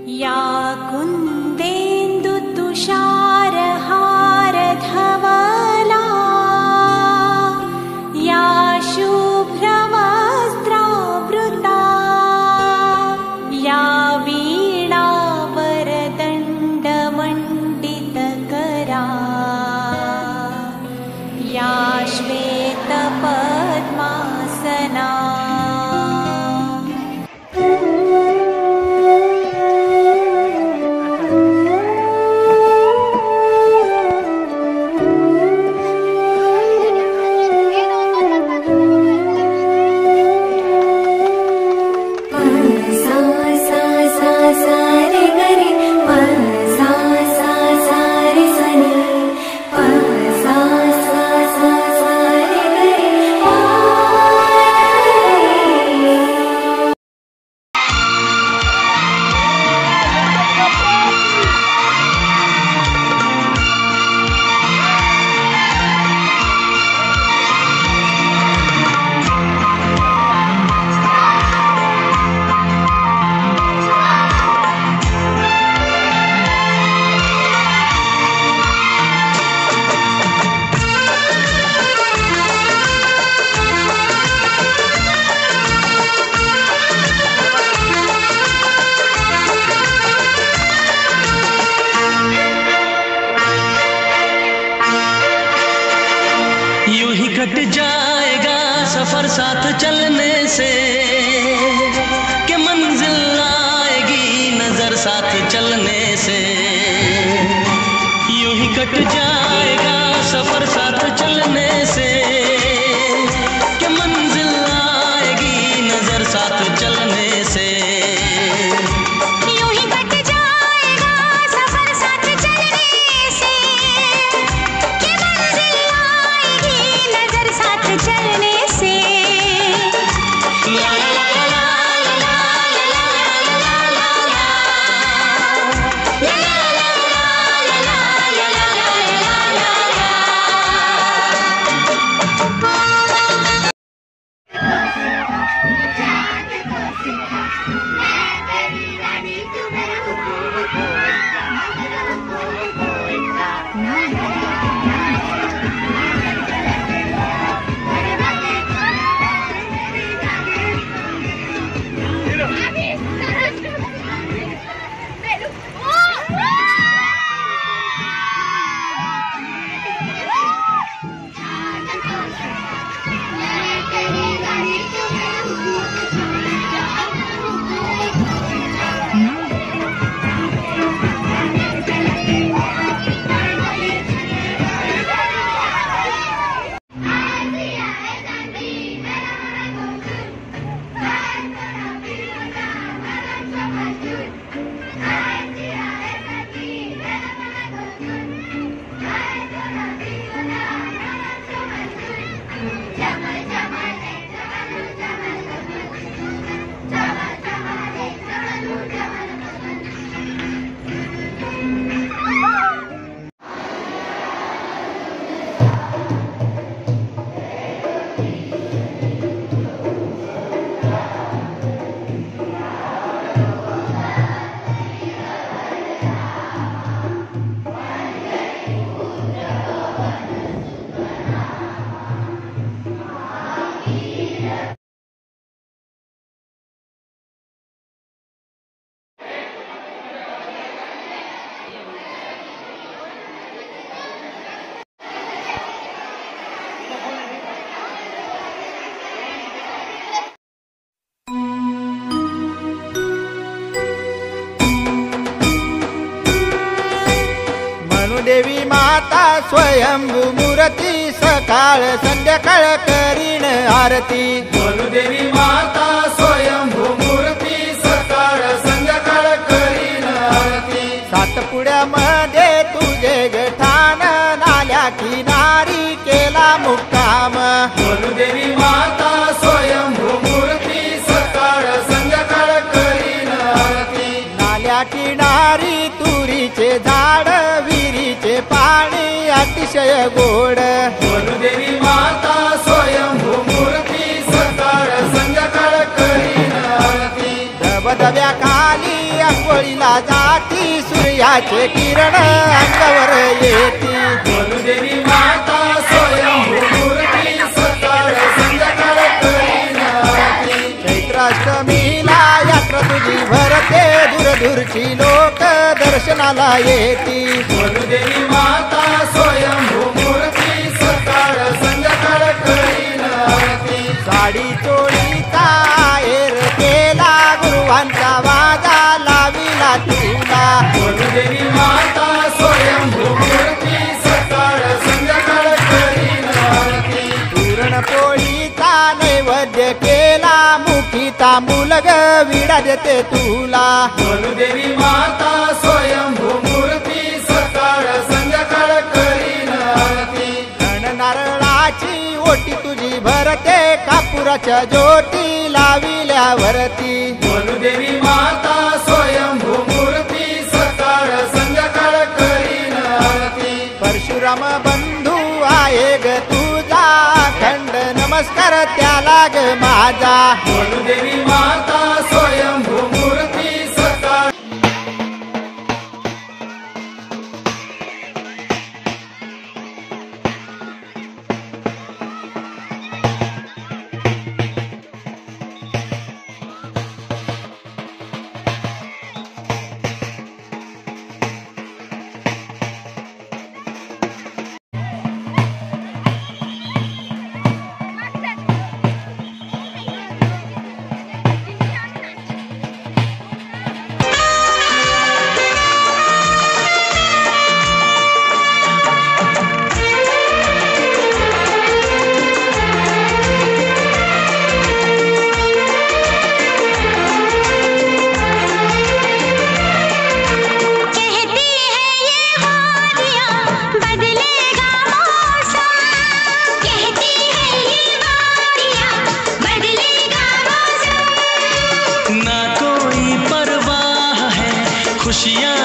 या कुन्देन्दु तुषारहारधवला या शुभ्रवस्त्रावृता या वीणावरदण्डमण्डितकरा या श्वेतपद्मासना कट जाएगा सफर साथ चलने से कि मंजिल आएगी नजर साथ चलने से। यूं ही कट जाएगा सफर साथ चलने से कि मंजिल आएगी नजर साथ चलने से। देवी माता स्वयंभू मूर्ती सकाळ संध्याकाळ करीन आरती। देवी माता स्वयंभू मूर्ती सकाळ संध्याकाळ करीन आरती। सातपुड्यामध्ये तुझे गठान नाल्या किनारी केला मुक्काम। देवी माता स्वयंभू मूर्ती सकाळ संध्याकाळ करीन आरती। नाल्या किनारी तुरीचे झाड विहिरीचे पाणी अतिशय गोड। देवी माता स्वयंभू मूर्ती सकाळ संध्याकाळ करीन आरती। पदव्याखाली अंघोळीला जाती सूर्याचे किरण अंगावर येती मनुदेवी माता स्वयंभू मूर्ती सकाळ संध्याकाळ करीन आरती चैत्राष्टमीला यात्रा तुझी भरते दूरदूरची लोक दर्शनाला येती मनुदेवी माता स्वयंभू मूर्ती सकाळ संध्याकाळ करीन आरती साडी चोळीचा आहेर केला गुरुवांचा वाजा लाविला तुला मनुदेवी माता स्वयंभू मूर्ती सकाळ संध्याकाळ करीन आरती पुरणपोळीचा नैवेद्य केला मुठी तांबूल ग विडा देते तुला मनुदेवी माता स्वयंभू मूर्ती सकाळ संध्याकाळ करीन आरती धन नारळाची ओटी तुझी भरते कापुराच्या ज्योती लाविल्यावरती मनुदेवी माता स्वयंभू मूर्ती सकाळ संध्याकाळ करीन आरती परशुराम बंधू आहे ग तुझा खंड नमस्कार त्याला ग माझा मनुदेवी माता स्वयंभू मूर्ती सकाळ ना कोई परवाह है खुशियाँ